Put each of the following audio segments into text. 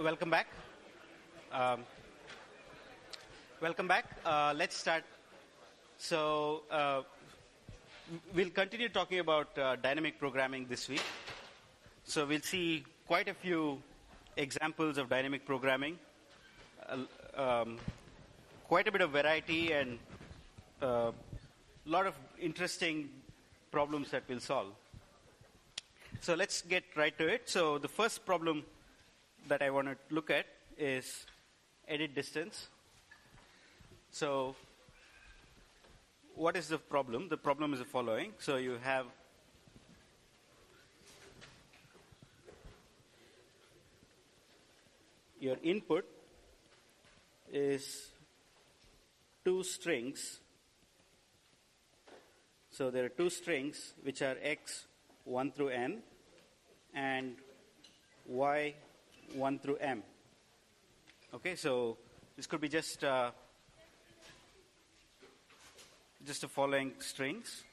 Welcome back. Um, Welcome back. Let's start. So we'll continue talking about dynamic programming this week. So we'll see quite a few examples of dynamic programming, quite a bit of variety, and a lot of interesting problems that we'll solve. So let's get right to it. So the first problem that I want to look at is edit distance. So what is the problem? The problem is the following. So you have your input is two strings. So there are two strings which are x 1 through n and y 1 through m. Okay, so this could be just the following strings.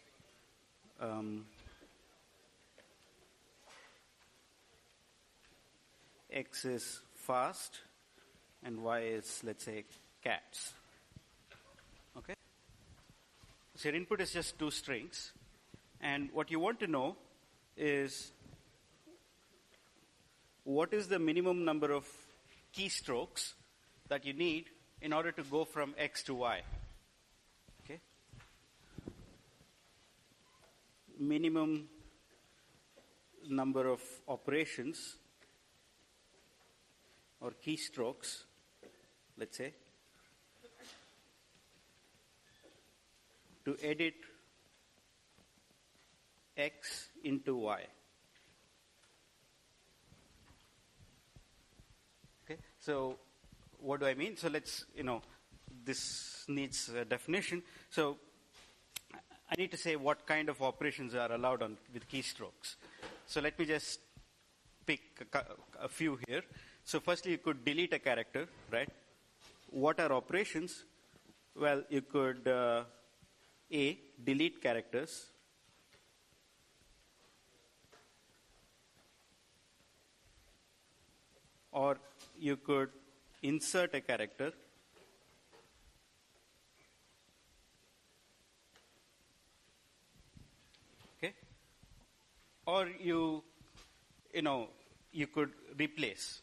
X is fast and y is, let's say, cats. Okay? So your input is just two strings. And what you want to know is what is the minimum number of keystrokes that you need in order to go from x to y. Okay? Minimum number of operations or keystrokes, let's say, to edit x into y. Okay, so what do I mean? So let's, this needs a definition. So I need to say what kind of operations are allowed with keystrokes. So let me just pick a few here. So firstly, you could delete a character, right? What are operations? Well, you could delete characters. Or you could insert a character. Okay? Or you could replace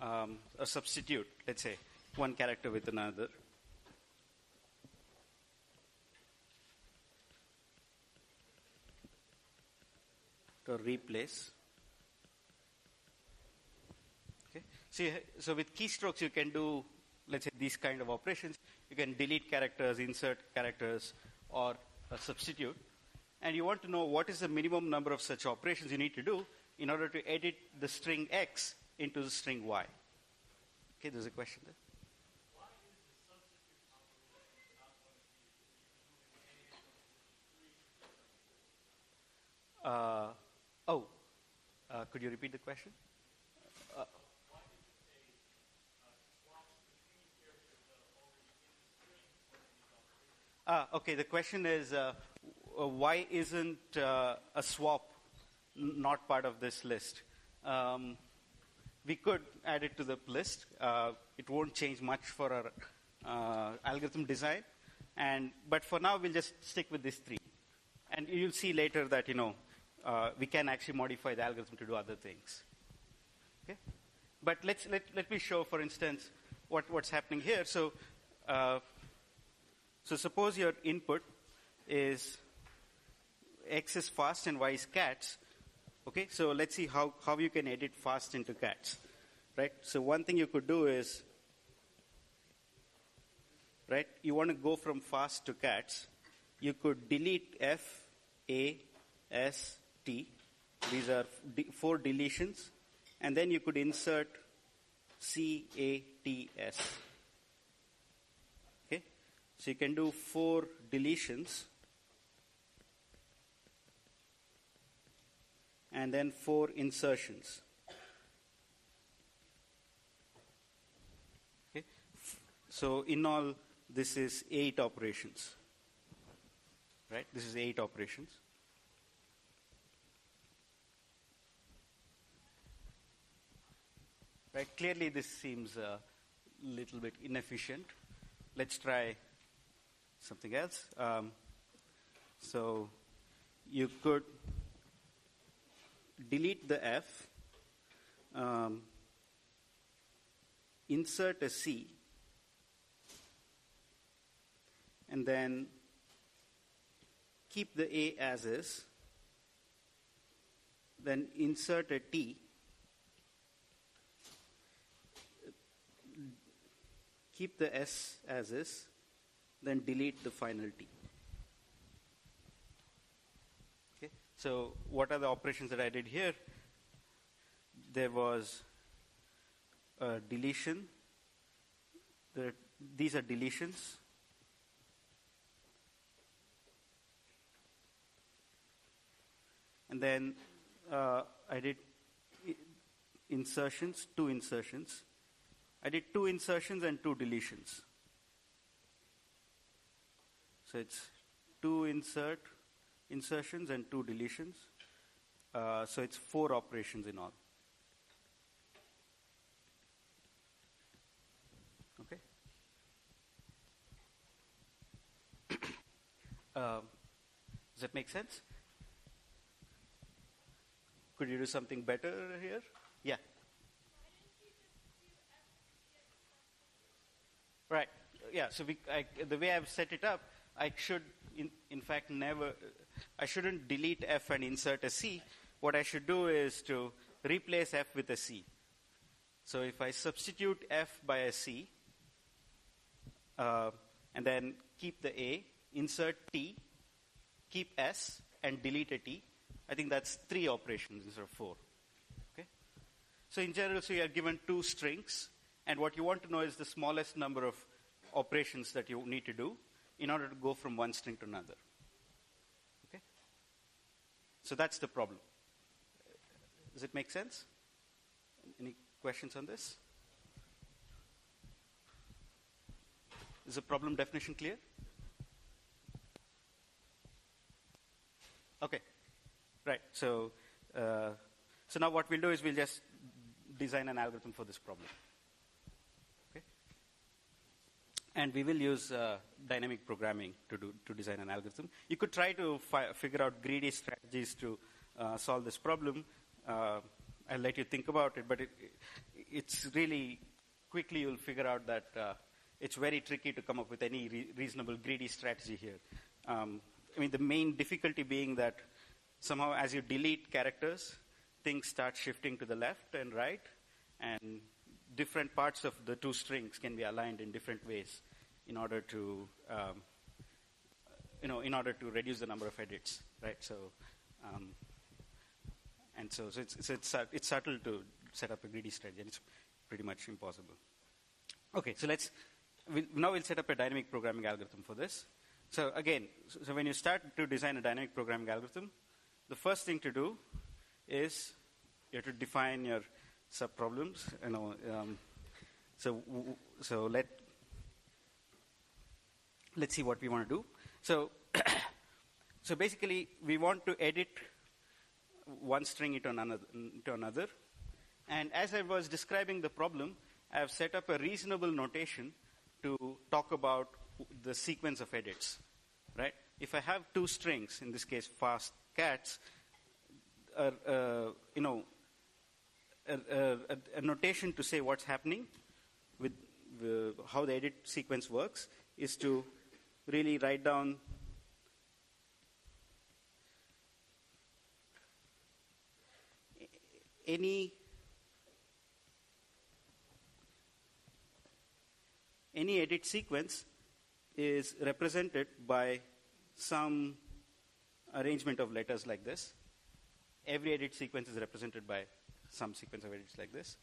a substitute, let's say, one character with another. To replace. So with keystrokes, you can do, let's say, these kind of operations. You can delete characters, insert characters, or substitute. And you want to know what is the minimum number of such operations you need to do in order to edit the string x into the string y. Okay, there's a question there. Why is the substitute operation not going to be Could you repeat the question? Okay, the question is why isn't a swap not part of this list? We could add it to the list. It won't change much for our algorithm design. But for now, we'll just stick with these three. And you'll see later that, we can actually modify the algorithm to do other things. Okay? But let me show, for instance, what's happening here. So suppose your input is x is fast and y is cats. Okay, so let's see how you can edit fast into cats. Right? So one thing you could do is, right, you want to go from fast to cats. You could delete F, A, S, T. These are 4 deletions. And then you could insert C, A, T, S. So you can do 4 deletions and then 4 insertions. Okay. So in all, this is 8 operations. Right? This is 8 operations. Right? Clearly, this seems a little bit inefficient. Let's try something else. So you could delete the F, insert a C, and then keep the A as is, then insert a T, keep the S as is, then delete the final T. Okay. So what are the operations that I did here? There was a deletion. These are deletions. And then I did insertions, 2 insertions. I did 2 insertions and 2 deletions. So it's 2 insertions and 2 deletions. So it's 4 operations in all. Okay. Does that make sense? Could you do something better here? Yeah. Right. Yeah. So the way I've set it up, I should, in fact, I shouldn't delete F and insert a C. What I should do is to replace F with a C. So if I substitute F by a C, and then keep the A, insert T, keep S, and delete a T, I think that's 3 operations instead of 4. Okay. So in general, so you are given 2 strings, and what you want to know is the smallest number of operations that you need to do in order to go from one string to another. Okay. So that's the problem. Does it make sense? Any questions on this? Is the problem definition clear? Okay. Right. So now what we'll do is we'll just design an algorithm for this problem. Okay. And we will use dynamic programming to design an algorithm. You could try to figure out greedy strategies to solve this problem. I'll let you think about it, but it's really quickly you'll figure out that it's very tricky to come up with any reasonable greedy strategy here. I mean, the main difficulty being that somehow as you delete characters, things start shifting to the left and right, and different parts of the 2 strings can be aligned in different ways in order to, reduce the number of edits, right? So, so it's subtle to set up a greedy strategy, and it's pretty much impossible. Okay, so now we'll set up a dynamic programming algorithm for this. So again, so when you start to design a dynamic programming algorithm, the first thing to do is you have to define your subproblems. So let's see what we want to do. So so basically, we want to edit one string into another. And as I was describing the problem, I have set up a reasonable notation to talk about the sequence of edits, right? If I have 2 strings, in this case fast cats, a notation to say what's happening with how the edit sequence works is to really write down any edit sequence is represented by some arrangement of letters like this. Every edit sequence is represented by some sequence of edits like this,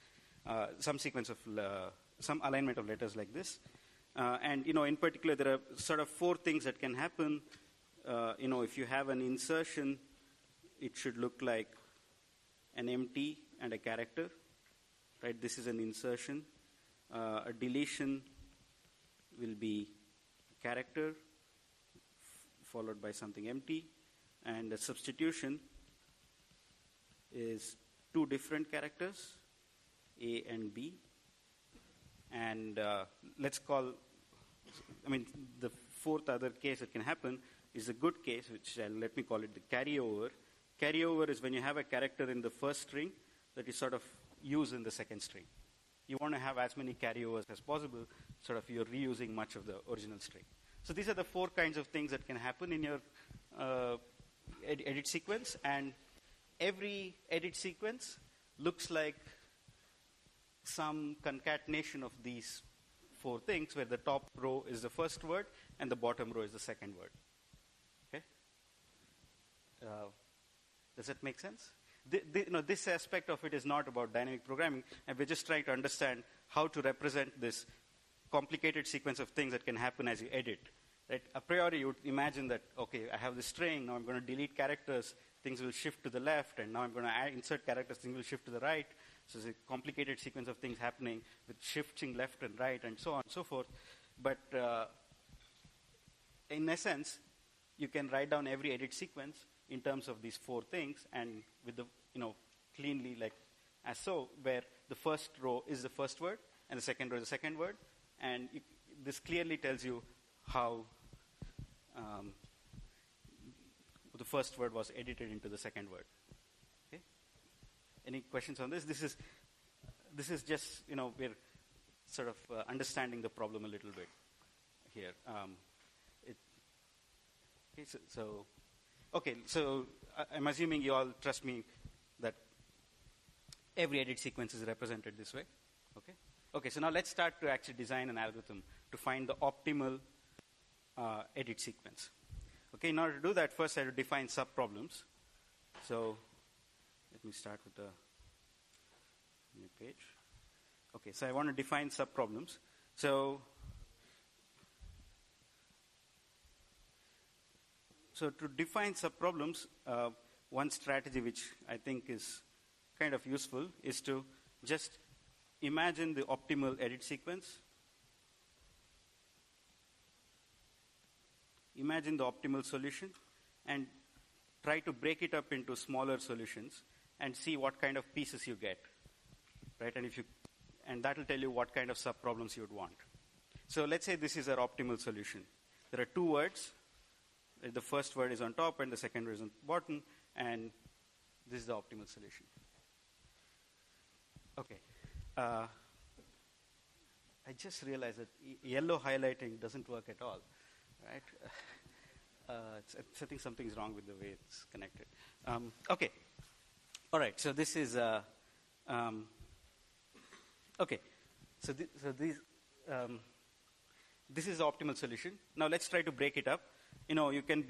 some alignment of letters like this. And in particular, there are sort of 4 things that can happen. If you have an insertion, it should look like an empty and a character, right? This is an insertion. A deletion will be a character followed by something empty, and a substitution is 2 different characters A and B. And let's call, the fourth other case that can happen is a good case, which let me call it the carryover. Carryover is when you have a character in the first string that you sort of use in the second string. You want to have as many carryovers as possible, sort of you're reusing much of the original string. So these are the four kinds of things that can happen in your edit sequence, and every edit sequence looks like some concatenation of these four things, where the top row is the first word and the bottom row is the second word. Okay? Does that make sense? This aspect of it is not about dynamic programming, and we're just trying to understand how to represent this complicated sequence of things that can happen as you edit. Right? A priori, you would imagine that, okay, I have this string, now I'm going to delete characters, things will shift to the left, and now I'm going to insert characters, things will shift to the right. So it's a complicated sequence of things happening with shifting left and right and so on and so forth. But in essence, you can write down every edit sequence in terms of these four things, and with the, cleanly like as so, where the first row is the first word and the second row is the second word. And this clearly tells you how the first word was edited into the second word. Okay? Any questions on this? This is just, we're sort of understanding the problem a little bit here. So I'm assuming you all trust me that every edit sequence is represented this way. Okay, so now let's start to actually design an algorithm to find the optimal edit sequence. Okay, in order to do that, first I have to define subproblems. So let me start with the new page. Okay, so I want to define subproblems. So to define subproblems, one strategy which I think is kind of useful is to just imagine the optimal edit sequence. Imagine the optimal solution and try to break it up into smaller solutions and see what kind of pieces you get, right? And that will tell you what kind of subproblems you would want. So let's say this is our optimal solution. There are two words. The first word is on top and the second word is on the bottom, and this is the optimal solution. Okay. I just realized that yellow highlighting doesn't work at all, right? I think something's wrong with the way it's connected. Okay. All right. So this is okay. So this is the optimal solution. Now let's try to break it up. You can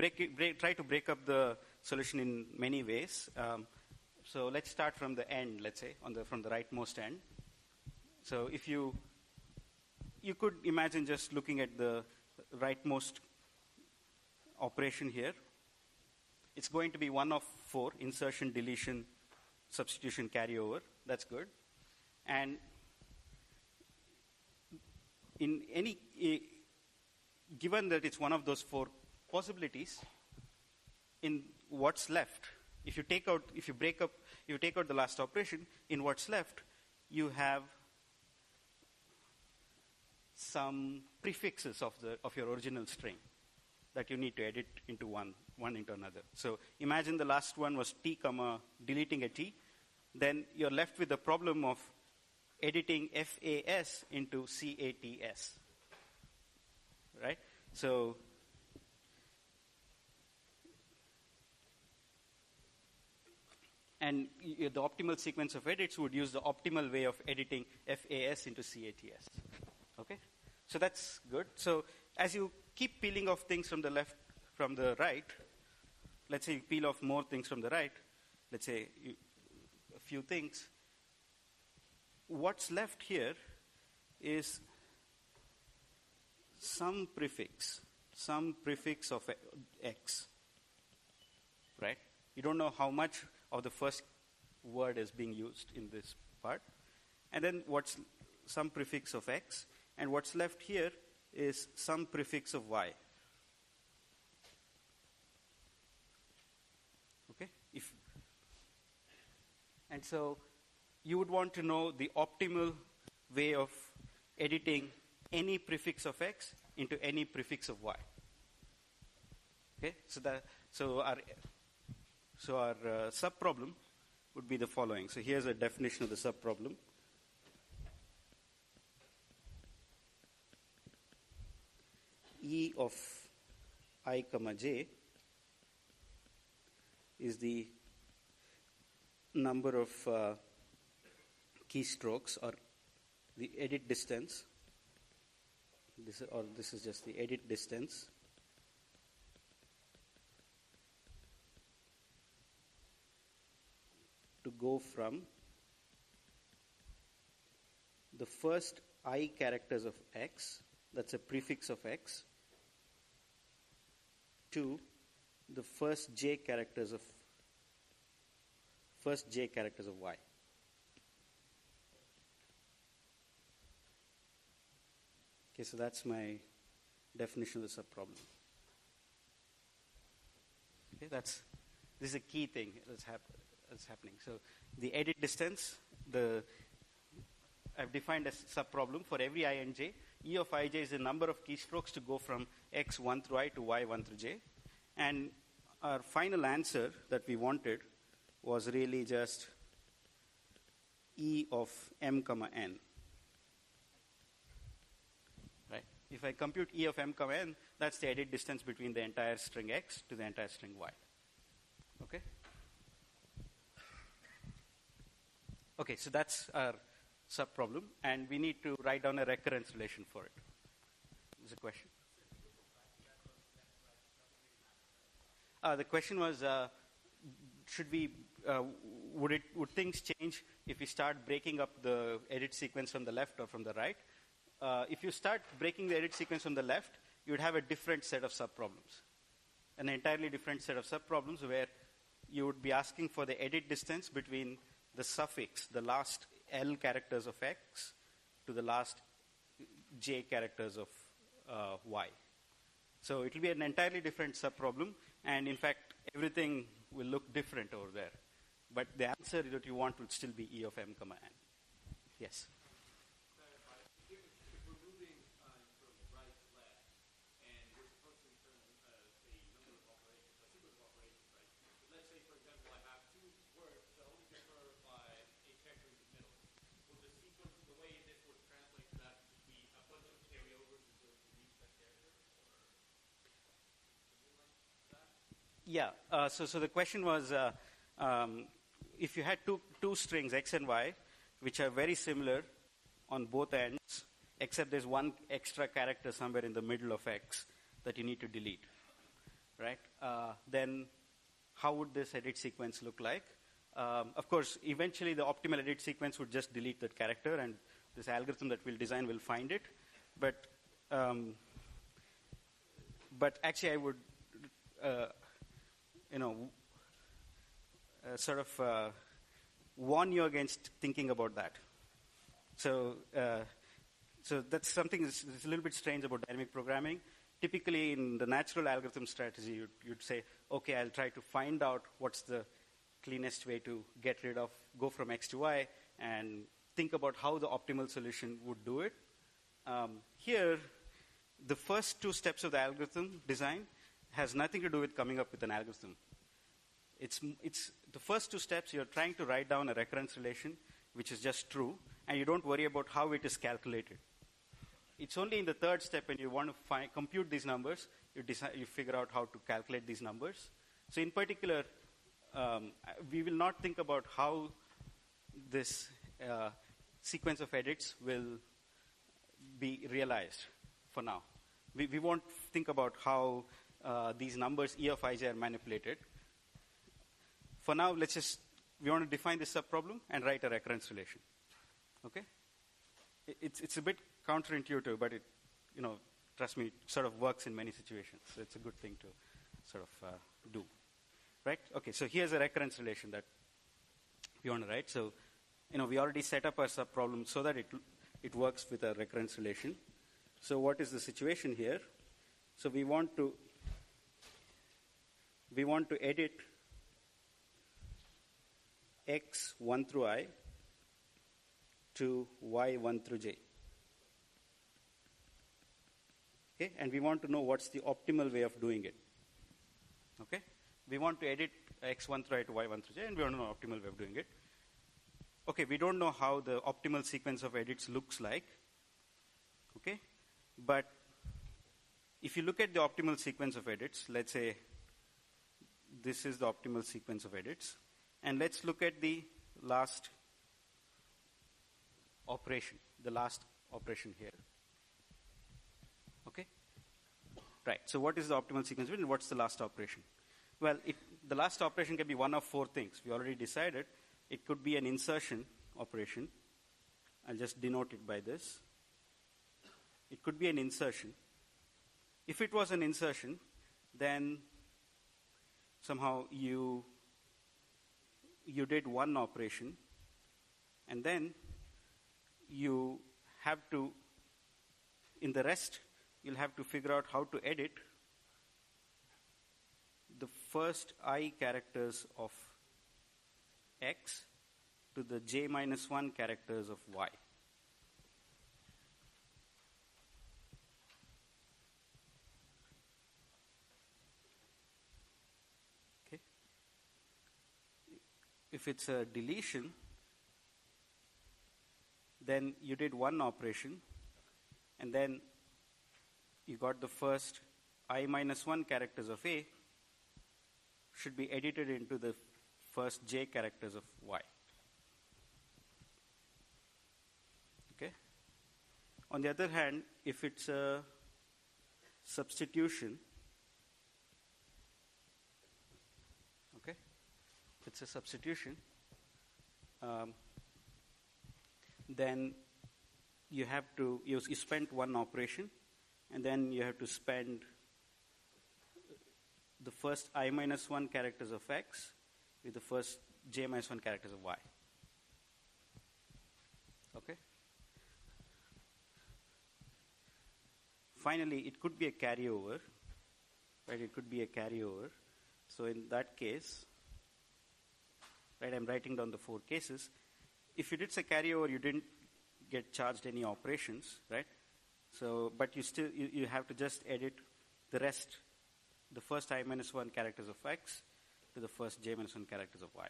try to break up the solution in many ways. So let's start from the end, let's say, from the rightmost end. So if you could imagine just looking at the rightmost operation here. It's going to be one of four: insertion, deletion, substitution, carryover. That's good. And given that it's one of those four possibilities, in what's left, if you take out the last operation, in what's left, you have some prefixes of your original string that you need to edit into one into another. So imagine the last one was t, deleting a t. Then you're left with the problem of editing FAS into CATS. Right? So and the optimal sequence of edits would use the optimal way of editing FAS into CATS. Okay? So that's good. So as you keep peeling off things from the left, from the right, let's say you peel off more things from the right, let's say a few things, what's left here is some prefix of X, right? You don't know how much of the first word is being used in this part. And then what's some prefix of X, and what's left here is some prefix of Y. Okay? And so you would want to know the optimal way of editing any prefix of x into any prefix of y. Okay, so our subproblem would be the following. So here's a definition of the subproblem. E of I comma j is the number of keystrokes or the edit distance. This is just the edit distance to go from the first I characters of x, that's a prefix of x, to the first j characters of y. Okay, so that's my definition of the subproblem. Okay, this is a key thing that's happening. So the edit distance, I've defined a subproblem for every I and j. E of ij is the number of keystrokes to go from x1 through I to y1 through j. And our final answer that we wanted was really just E of m comma n. Right? If I compute E of m comma n, that's the edit distance between the entire string x to the entire string y. Okay? Okay, so that's our subproblem, and we need to write down a recurrence relation for it. Is a question? The question was, would things change if we start breaking up the edit sequence from the left or from the right? If you start breaking the edit sequence from the left, you would have a different set of subproblems, an entirely different set of subproblems where you would be asking for the edit distance between the suffix, the last L characters of x, to the last j characters of y. So it will be an entirely different subproblem, and in fact, everything will look different over there. But the answer that you want would still be E of m comma n. Yes? If we're moving from right to left, and we're supposed to return a number of operations, a sequence of operations, right? But let's say, for example, I have two words that only differ by a character in the middle. Would the sequence, the way this would translate to that, be a bunch of carryovers until we reach that character, or something like that? Yeah. So the question was, if you had two strings, x and y, which are very similar on both ends, except there's one extra character somewhere in the middle of x that you need to delete, right? Then how would this edit sequence look like? Of course, eventually the optimal edit sequence would just delete that character, and this algorithm that we'll design will find it. But actually I would, sort of warn you against thinking about that. So that's something that's a little bit strange about dynamic programming. Typically, in the natural algorithm strategy, you'd say, okay, I'll try to find out what's the cleanest way to go from x to y, and think about how the optimal solution would do it. Here, the first two steps of the algorithm design has nothing to do with coming up with an algorithm. It's the first two steps, you're trying to write down a recurrence relation, which is just true, and you don't worry about how it is calculated. It's only in the third step when you want to compute these numbers, you figure out how to calculate these numbers. So in particular, we will not think about how this sequence of edits will be realized for now. We won't think about how these numbers E of ij are manipulated. For now, we want to define this subproblem and write a recurrence relation. Okay? It's a bit counterintuitive, but trust me, it sort of works in many situations. So it's a good thing to sort of do. Right? Okay, so here's a recurrence relation that we want to write. So, we already set up our subproblem so that it works with a recurrence relation. So what is the situation here? So we want to edit x 1 through I to y1 through j. Okay, and we want to know what's the optimal way of doing it. Okay, we want to edit x1 through I to y1 through j, and we want to know optimal way of doing it. Okay, we don't know how the optimal sequence of edits looks like. Okay, but if you look at the optimal sequence of edits, let's say this is the optimal sequence of edits, and let's look at the last operation, here. Okay? Right, so what is the optimal sequence of edits and what's the last operation? Well, the last operation can be one of four things. We already decided it could be an insertion operation. I'll just denote it by this. It could be an insertion. If it was an insertion, then somehow you did one operation, and then you have to, in the rest, you'll have to figure out how to edit the first I characters of x to the j minus 1 characters of y. Okay. If it's a deletion, then you did one operation, and then you got the first I minus 1 characters of A should be edited into the first j characters of y. Okay. On the other hand, if it's a substitution, okay, if it's a substitution, then you have to, you spent one operation, and then you have to spend the first I minus 1 characters of x with the first j minus 1 characters of y. Okay? Finally, it could be a carryover, right? It could be a carryover. So in that case, right, I'm writing down the four cases. If you did a carryover, you didn't get charged any operations, right? So, but you still, you have to just edit the rest, the first I minus 1 characters of x to the first j minus 1 characters of y.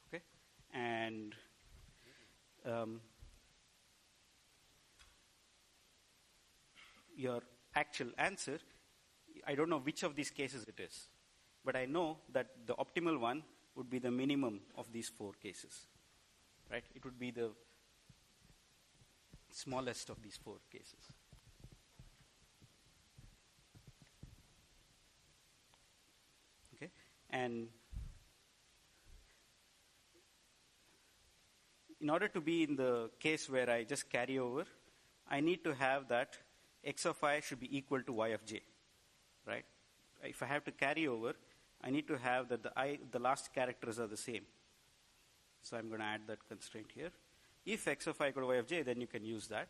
Okay? And your actual answer, I don't know which of these cases it is, but I know that the optimal one would be the minimum of these four cases, right? It would be the smallest of these four cases. Okay, and in order to be in the case where I just carry over, I need to have that x of I should be equal to y of j, right? If I have to carry over, I need to have that the last characters are the same. So I'm going to add that constraint here. If x of I equal to y of j, then you can use that.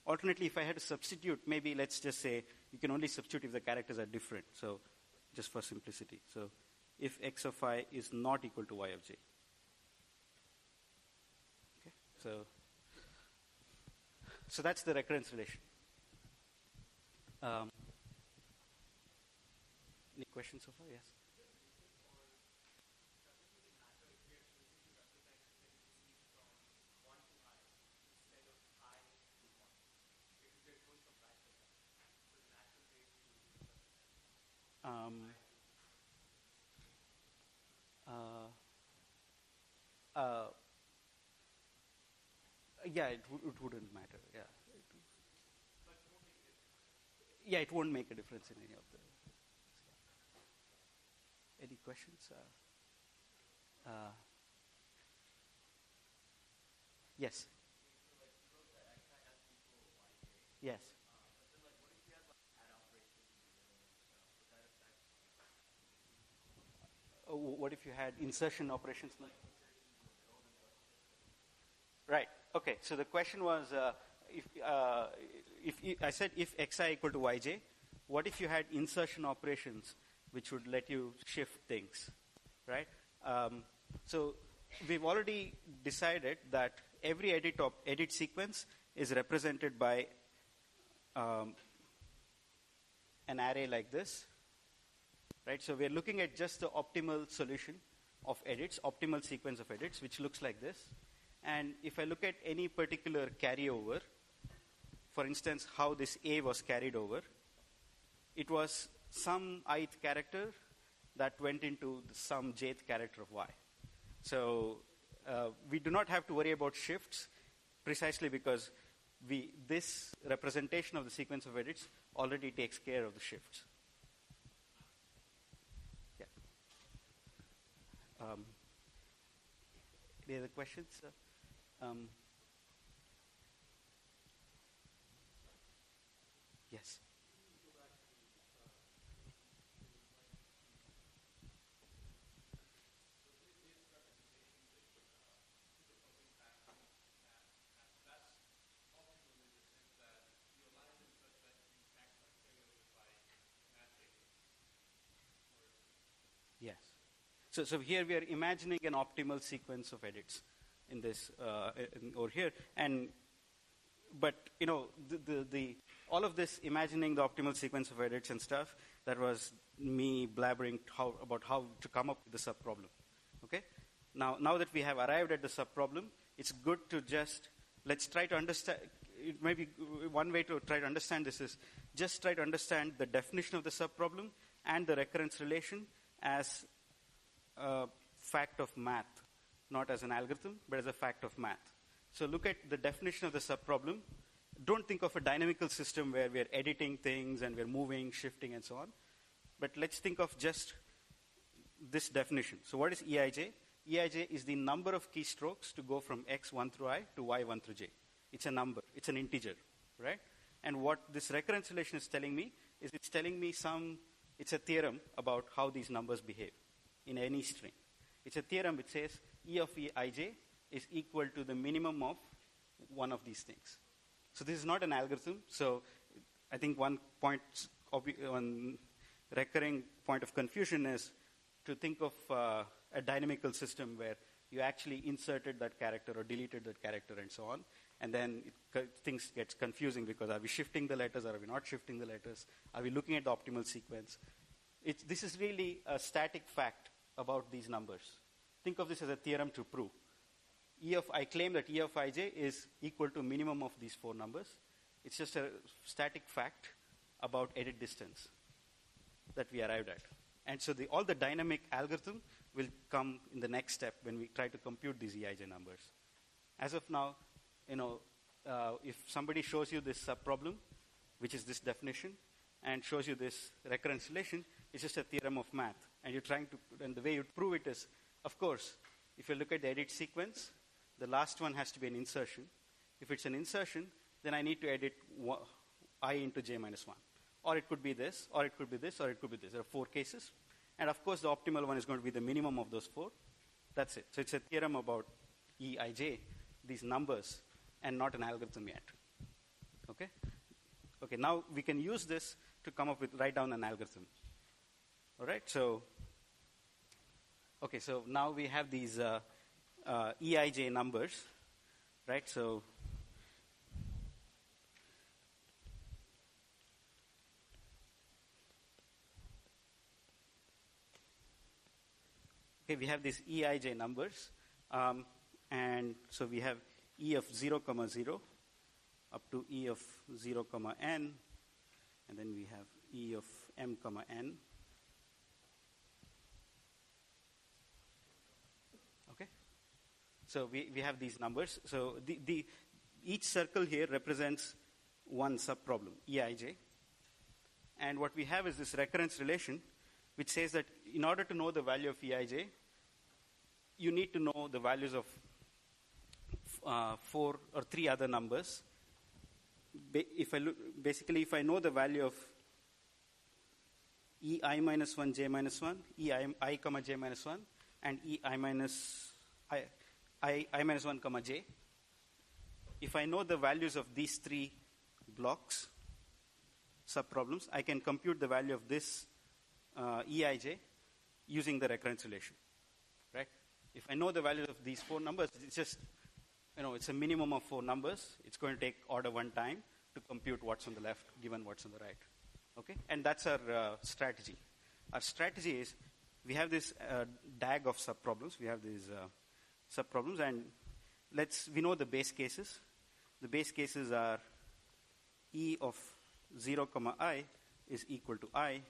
Alternately, if I had to substitute, maybe let's just say you can only substitute if the characters are different. So just for simplicity. So if x of I is not equal to y of j. Okay, so that's the recurrence relation. Any questions so far? Yes. Yeah, it wouldn't matter. Yeah, it won't make a difference in any of the. Any questions? Yes. Yes. What if you had insertion operations? Right. Okay. So the question was, if I said if xi equal to yj, what if you had insertion operations which would let you shift things, right? So we've already decided that every edit sequence is represented by an array like this, right? So we're looking at just the optimal solution of edits, optimal sequence of edits, which looks like this. And if I look at any particular carryover, for instance, how this A was carried over, it was some ith character that went into some jth character of Y. So we do not have to worry about shifts precisely because this representation of the sequence of edits already takes care of the shifts. Yeah. Any other questions? Yes. Yes. So here we are imagining an optimal sequence of edits in this over here, but all of this imagining the optimal sequence of edits and stuff, that was me blabbering about how to come up with the subproblem. Okay. Now that we have arrived at the subproblem, it's good to let's try to understand. Maybe one way to try to understand this is just try to understand the definition of the subproblem and the recurrence relation as a fact of math, not as an algorithm, but as a fact of math. So look at the definition of the subproblem. Don't think of a dynamical system where we're editing things and we're moving, shifting, and so on. But let's think of just this definition. So what is EIJ? EIJ is the number of keystrokes to go from x1 through I to y1 through j. It's a number. It's an integer, right? And what this recurrence relation is telling me is it's telling me it's a theorem about how these numbers behave in any string. It's a theorem which says E of Eij is equal to the minimum of one of these things. So this is not an algorithm. So I think one recurring point of confusion is to think of a dynamical system where you actually inserted that character or deleted that character and so on. And then things get confusing because are we shifting the letters or are we not shifting the letters? Are we looking at the optimal sequence? This is really a static fact about these numbers. Think of this as a theorem to prove. I claim that E of Ij is equal to minimum of these four numbers. It's just a static fact about edit distance that we arrived at. And so all the dynamic algorithm will come in the next step when we try to compute these Eij numbers. As of now, if somebody shows you this subproblem, which is this definition, and shows you this recurrence relation, it's just a theorem of math. And the way you prove it is, of course, if you look at the edit sequence, the last one has to be an insertion. If it's an insertion, then I need to edit I into j minus 1. Or it could be this, or it could be this, or it could be this. There are 4 cases. And of course, the optimal one is going to be the minimum of those 4. That's it. So it's a theorem about Eij, these numbers, and not an algorithm yet. Okay? Okay, now we can use this to write down an algorithm. All right, so now we have these Eij numbers, right? So we have these Eij numbers, and so we have E of 0, 0 up to E of 0, n, and then we have E of m, n. Okay? So we have these numbers. So each circle here represents one subproblem, Eij. And what we have is this recurrence relation, which says that in order to know the value of Eij, you need to know the values of 4 or 3 other numbers. If I know the value of Ei minus 1, j minus 1, Ei comma j minus 1, and I minus 1 comma j, if I know the values of these 3 blocks, subproblems, I can compute the value of this Eij using the recurrence relation. Right? If I know the values of these 4 numbers, it's just, it's a minimum of 4 numbers. It's going to take order 1 time to compute what's on the left, given what's on the right. Okay? And that's our strategy. Our strategy is, we have this DAG of subproblems. We have these subproblems, and we know the base cases. The base cases are E of 0, I is equal to I.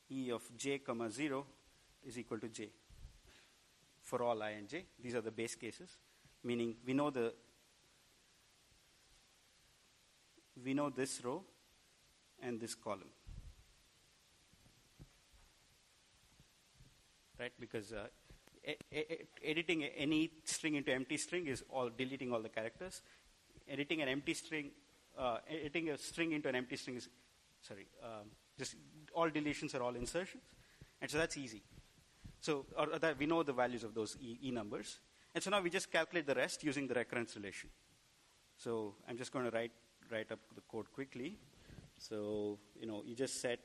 E of j, 0 is equal to j. For all I and j, these are the base cases, meaning we know this row and this column. Right? Because editing any string into empty string is deleting all the characters. Editing a string into an empty string is, just all deletions are all insertions. And so that's easy. So that we know the values of those E numbers. And so now we just calculate the rest using the recurrence relation. So I'm just going to write up the code quickly. So, you just set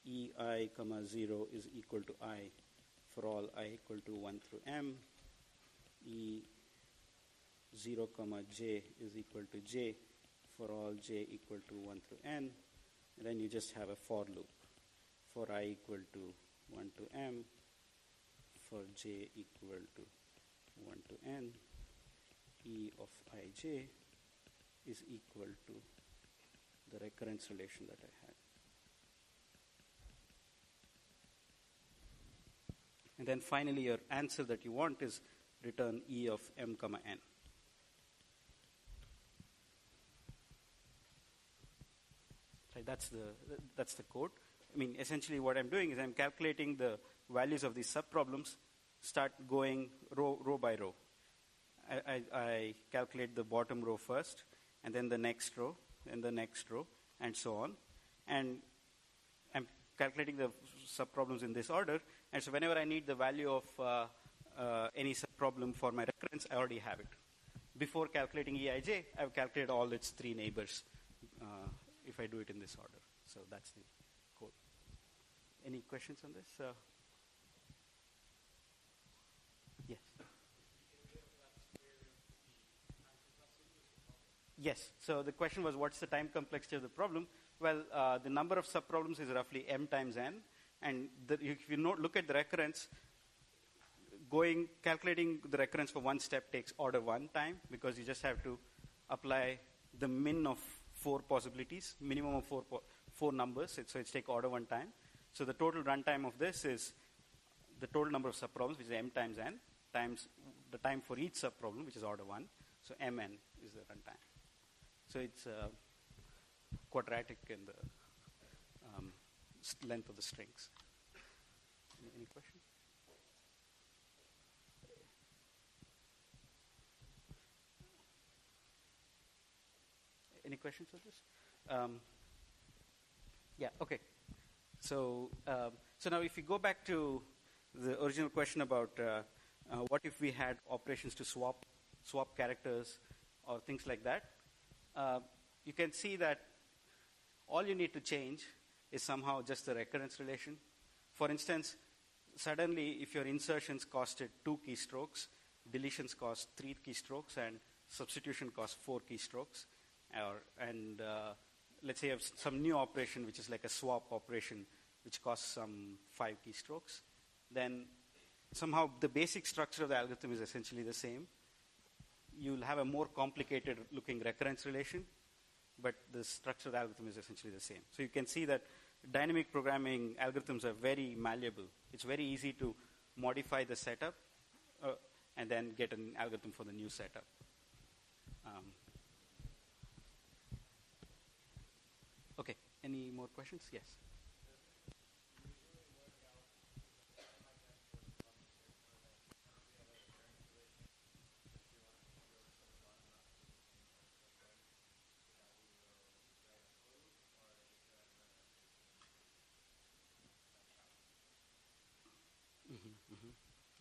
EI, 0 is equal to I for all I equal to 1 through M. E 0, j is equal to j for all j equal to 1 through n. And then you just have a for loop for I equal to 1 to m, for j equal to 1 to n. E of ij is equal to the recurrence relation that I had. And then finally, your answer that you want is return E of m, n. Right, that's the code. I mean, essentially what I'm doing is I'm calculating the values of these subproblems, start going row by row. I calculate the bottom row first, and then the next row, and the next row, and so on. And I'm calculating the subproblems in this order. And so whenever I need the value of any subproblem for my recurrence, I already have it. Before calculating EIJ, I've calculated all its 3 neighbors if I do it in this order. So that's the code. Any questions on this? Yes. Yes. So the question was, what's the time complexity of the problem? Well, the number of subproblems is roughly m times n. And if you look at the recurrence, calculating the recurrence for one step takes order 1 time, because you just have to apply the min of 4 possibilities, minimum of 4 numbers. So it's take order 1 time. So the total runtime of this is the total number of subproblems, which is m times n, times the time for each subproblem, which is order 1. So mn is the runtime. So it's quadratic in the length of the strings. Any question? Any questions on this? Yeah, okay. So now if you go back to the original question about what if we had operations to swap characters or things like that, you can see that all you need to change is somehow just the recurrence relation. For instance, suddenly if your insertions costed 2 keystrokes, deletions cost 3 keystrokes, and substitution cost 4 keystrokes, and let's say you have some new operation which is like a swap operation which costs some 5 keystrokes, then somehow the basic structure of the algorithm is essentially the same. You'll have a more complicated looking recurrence relation, but the structure of the algorithm is essentially the same. So you can see that dynamic programming algorithms are very malleable. It's very easy to modify the setup and then get an algorithm for the new setup. Okay, any more questions? Yes.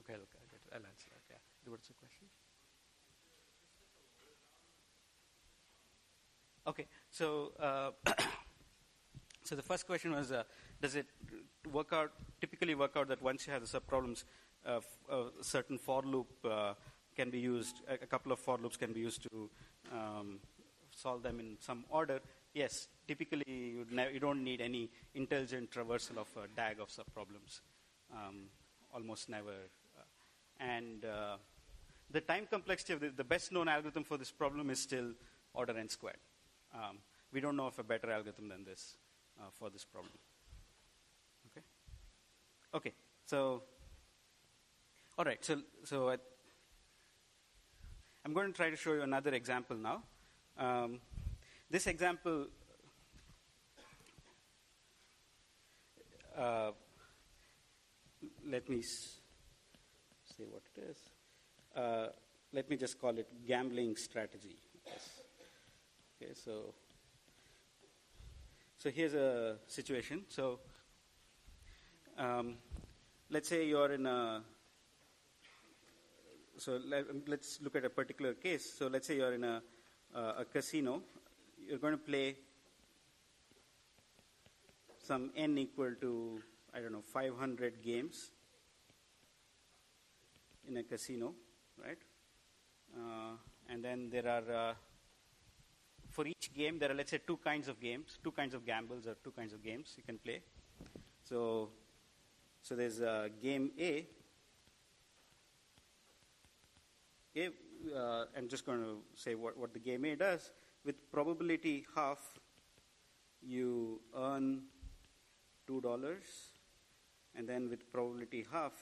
Okay, I'll answer that. Yeah. What's the question? Okay, so so the first question was, does it typically work out that once you have the subproblems, certain for loop can be used, a couple of for loops can be used to solve them in some order, yes, typically you don't need any intelligent traversal of a DAG of subproblems. Almost never. And the time complexity of the best known algorithm for this problem is still order n squared. We don't know of a better algorithm than this for this problem. Okay, so, all right, so I'm going to try to show you another example now. This example let me say what it is. Let me just call it gambling strategy. Yes. Okay, so here's a situation. So let's say you're in a, let's look at a particular case. So let's say you're in a casino. You're going to play some n equal to, 500 games in a casino, right? And then there are, for each game, there are, let's say, two kinds of games, two kinds of gambles or two kinds of games you can play. So there's game A. I'm just going to say what the game A does. With probability half, you earn $2, and then with probability half,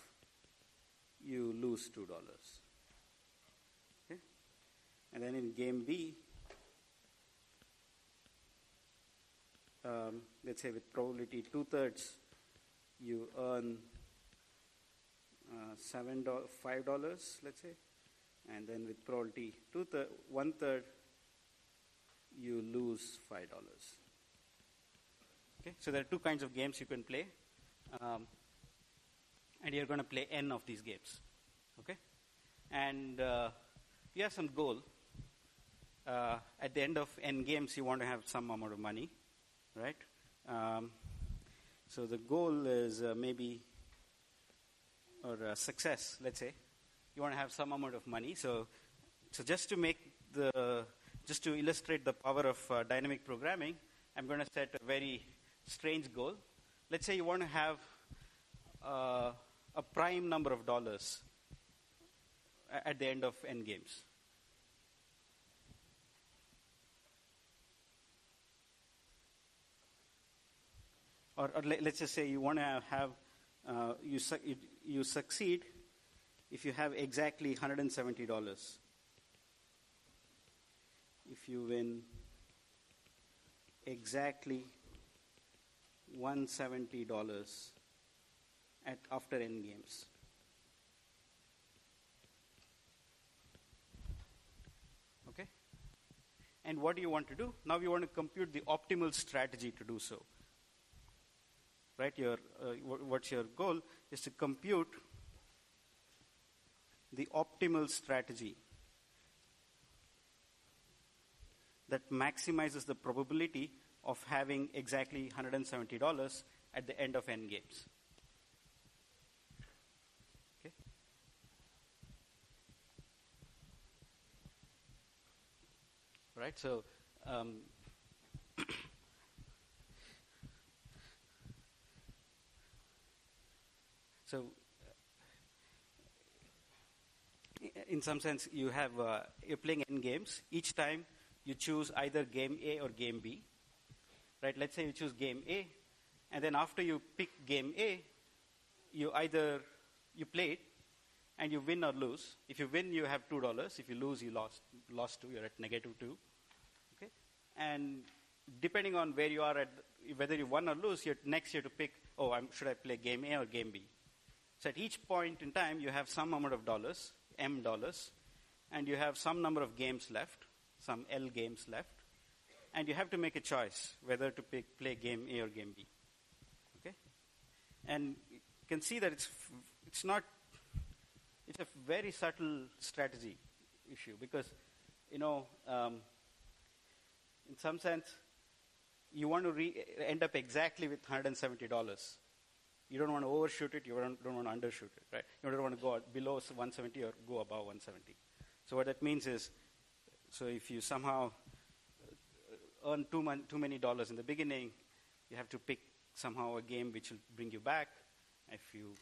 you lose $2. Okay? And then in game B, let's say with probability 2/3, you earn $5, let's say, and then with probability 1/3, you lose $5. Okay, so there are two kinds of games you can play, and you're going to play n of these games. Okay, and you have some goal. At the end of n games, you want to have some amount of money, right? So the goal is maybe, or success, let's say. You want to have some amount of money. So just to illustrate the power of dynamic programming, I'm going to set a very strange goal. Let's say you want to have a prime number of dollars at the end of n games. Or let's just say you want to have, you succeed if you have exactly $170. If you win exactly $170 after n games. Okay? And what do you want to do? Now you want to compute the optimal strategy to do so. Right? What's your goal? Is to compute the optimal strategy that maximizes the probability of having exactly $170 at the end of n games. Okay? Right? So in some sense, you're playing n games. Each time you choose either game A or game B. Right? Let's say you choose game A, and then after you pick game A, you play it, and you win or lose. If you win, you have $2. If you lose, you lost 2. You're at -2. Okay? And depending on where you are whether you won or lose, next you have to pick, should I play game A or game B? So at each point in time, you have some amount of dollars, $M, and you have some number of games left, some L games left, and you have to make a choice whether to play game A or game B. Okay? And you can see that it's a very subtle strategy issue because, in some sense, you want to end up exactly with $170. You don't want to overshoot it. You don't want to undershoot it, right? You don't want to go below 170 or go above 170. So what that means is, so if you somehow earn too many dollars in the beginning, you have to pick somehow a game which will bring you back. If you're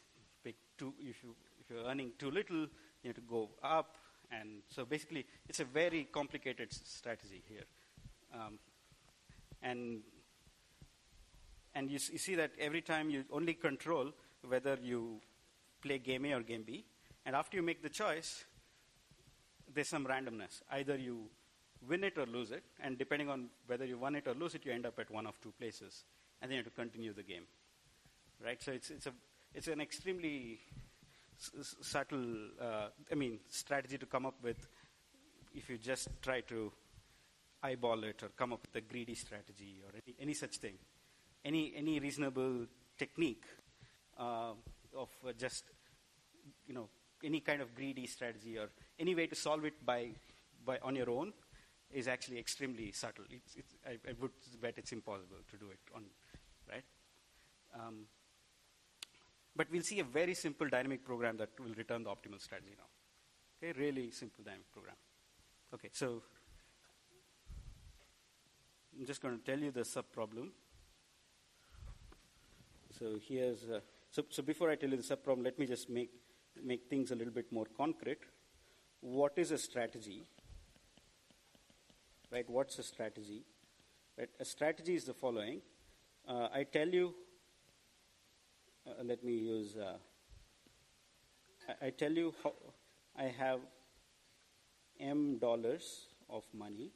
earning too little, you have to go up. And so basically, it's a very complicated strategy here. And you see that every time you only control whether you play game A or game B. And after you make the choice, there's some randomness. Either you win it or lose it. And depending on whether you won it or lose it, you end up at one of two places. And then you have to continue the game. Right? So it's an extremely subtle strategy to come up with if you just try to eyeball it or come up with a greedy strategy or any such thing. Any reasonable technique of just, any kind of greedy strategy or any way to solve it by on your own is actually extremely subtle. I would bet it's impossible to do it on, right? But we'll see a very simple dynamic program that will return the optimal strategy now. Okay, really simple dynamic program. Okay, so I'm just going to tell you the subproblem. So here's so before I tell you the subproblem, let me just make things a little bit more concrete. What is a strategy? Right? What's a strategy? Right? A strategy is the following. I tell you. Let me use. I tell you how I have $M of money,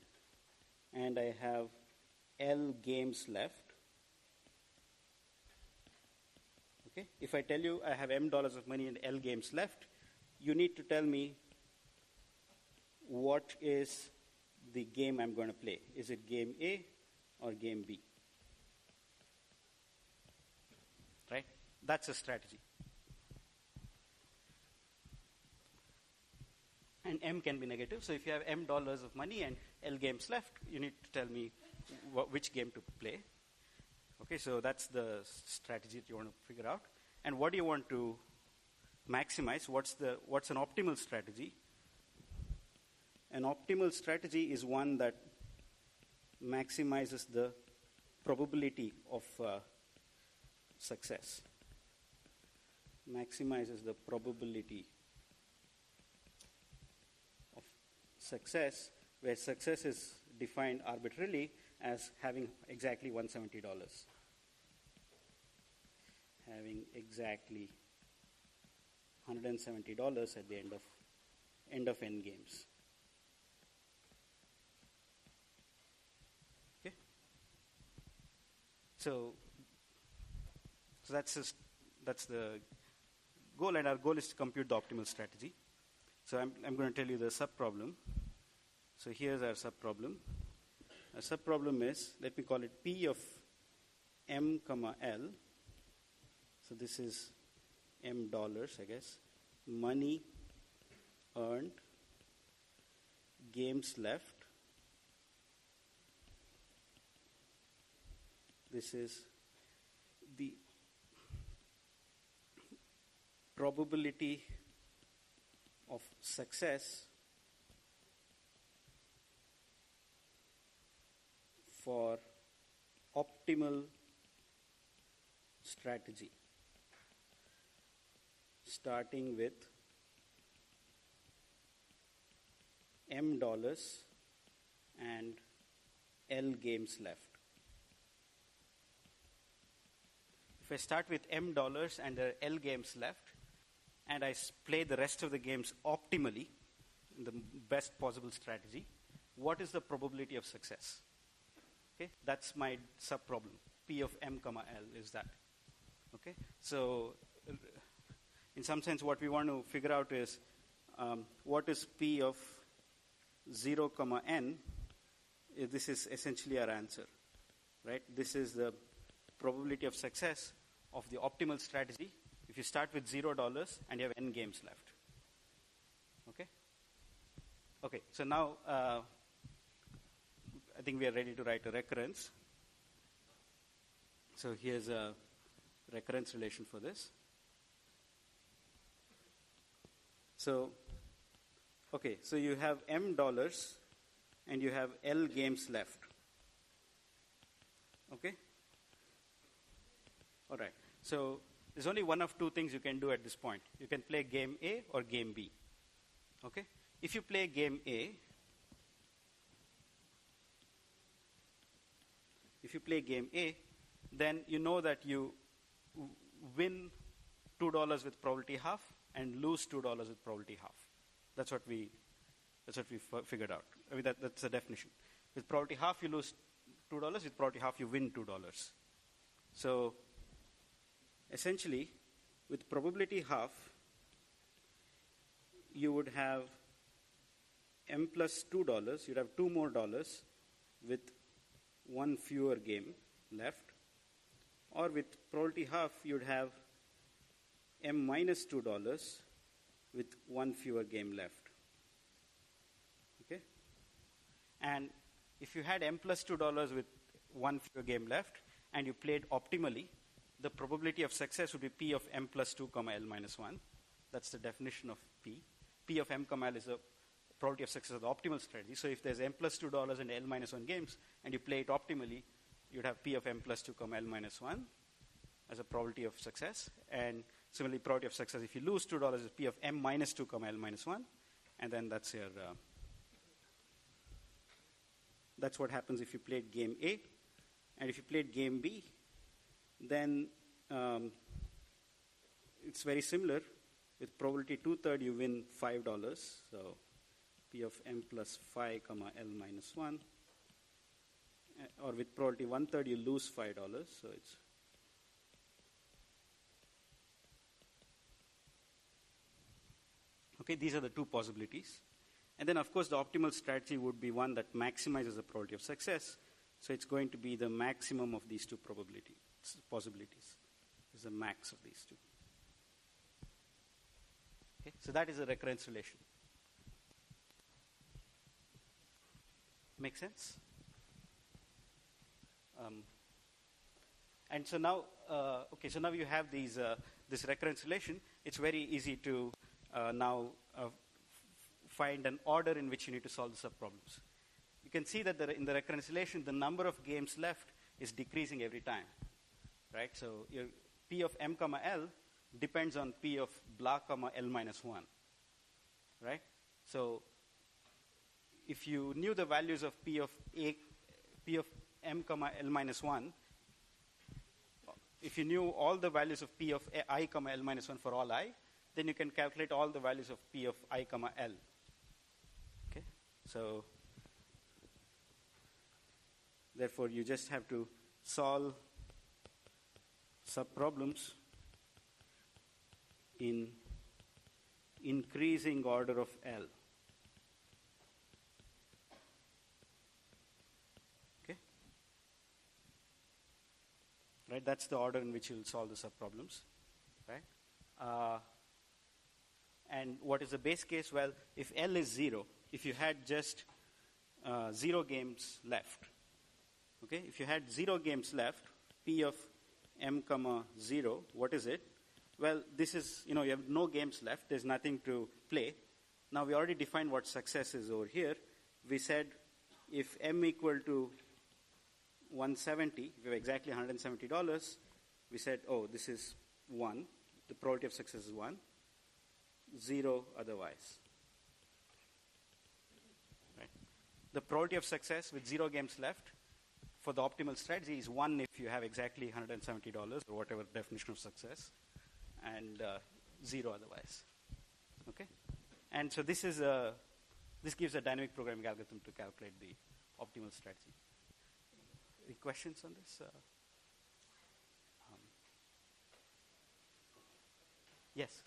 and I have L games left. Okay. If I tell you I have $M of money and L games left, you need to tell me what is the game I'm going to play. Is it game A or game B? Right? That's a strategy. And M can be negative. So if you have $M of money and L games left, you need to tell me which game to play. Okay, so that's the strategy that you want to figure out. And what do you want to maximize? What's an optimal strategy? An optimal strategy is one that maximizes the probability of success. Maximizes the probability of success, where success is defined arbitrarily as having exactly $170. Having exactly $170 at the end of n games. Okay. So that's the goal, and our goal is to compute the optimal strategy. So I'm going to tell you the subproblem. So here's our subproblem. Our subproblem is, let me call it P of M, L. So this is $M, I guess. Money earned, games left. This is the probability of success for optimal strategy, starting with $M and L games left. If I start with $M and the L games left, and I play the rest of the games optimally, in the best possible strategy, what is the probability of success? Okay, that's my subproblem. P of M, L is that. Okay, so in some sense, what we want to figure out is what is P of 0, n. This is essentially our answer, right? This is the probability of success of the optimal strategy if you start with $0 and you have n games left. Okay? Okay, so now I think we are ready to write a recurrence. So here's a recurrence relation for this. So, okay, so you have M dollars and you have L games left. Okay? All right. So there's only one of two things you can do at this point. You can play game A or game B. Okay? If you play game A, then you know that you win $2 with probability half and lose $2 with probability half. That's what we figured out. I mean, that's the definition. With probability half, you lose $2. With probability half, you win $2. So essentially, with probability half, you would have M plus $2. You'd have $2 more with one fewer game left. Or with probability half, you'd have M minus $2 with one fewer game left. Okay? And if you had M plus $2 with one fewer game left, and you played optimally, the probability of success would be P of M plus 2, L minus 1. That's the definition of P. P of M, L is the probability of success of the optimal strategy. So if there's M plus $2 and L minus 1 games, and you play it optimally, you'd have P of M plus 2, L minus 1 as a probability of success. And similarly, probability of success, if you lose $2, is P of M minus 2, L minus 1. And then that's your... that's what happens if you played game A. And if you played game B, then it's very similar. With probability 2/3, you win $5. So P of M plus 5, L minus 1. Or with probability 1/3, you lose $5. So it's... Okay, these are the two possibilities. And then, of course, the optimal strategy would be one that maximizes the probability of success. So it's going to be the maximum of these two possibilities. It's the max of these two. Okay, so that is a recurrence relation. Make sense? And so now, so now you have these this recurrence relation. It's very easy to now find an order in which you need to solve the subproblems. You can see that in the recurrence relation, the number of games left is decreasing every time, right? So your P of M, L depends on P of blah, L minus 1, right? So if you knew the values of P of M, L minus 1, if you knew all the values of P of I, L minus 1 for all I, then you can calculate all the values of P of I, L. Okay? So therefore, you just have to solve subproblems in increasing order of L. Okay? Right? That's the order in which you'll solve the subproblems. Right? And what is the base case? Well, if L is 0, if you had just 0 games left, okay, if you had 0 games left, P of M, 0, what is it? Well, this is, you have no games left. There's nothing to play. Now, we already defined what success is over here. We said if M equal to 170, we have exactly $170, we said, oh, this is 1. The probability of success is 1. 0 otherwise. Right. The probability of success with 0 games left for the optimal strategy is 1 if you have exactly $170 or whatever definition of success, and 0 otherwise. Okay? And so this gives a dynamic programming algorithm to calculate the optimal strategy. Any questions on this? Yes?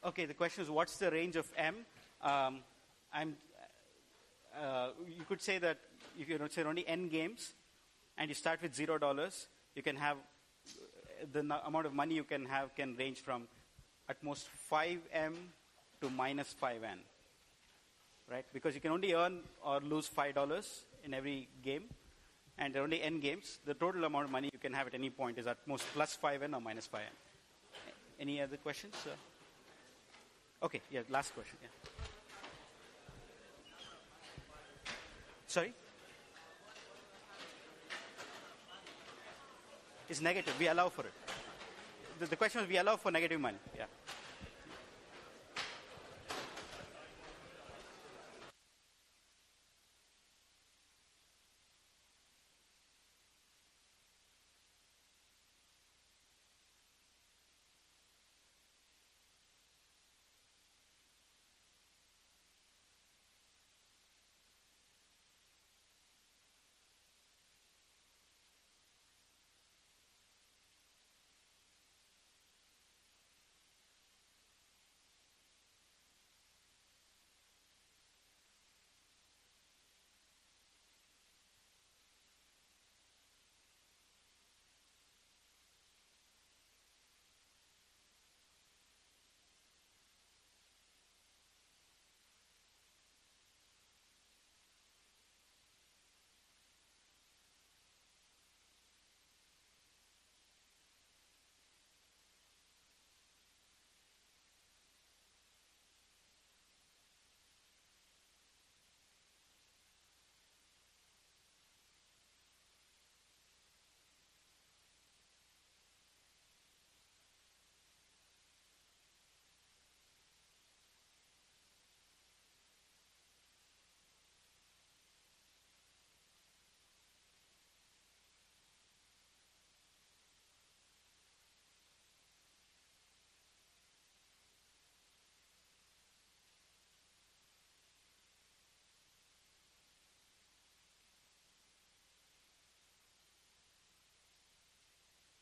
Okay, the question is, what's the range of M? You could say that if you say only N games, and you start with $0, you can have the amount of money you can have can range from at most 5M to minus 5N, right? Because you can only earn or lose $5 in every game, and there are only n games, the total amount of money you can have at any point is at most plus 5n or minus 5n. Any other questions? Okay, yeah, last question. Yeah. Sorry? It's negative. We allow for it. The question was we allow for negative money. Yeah.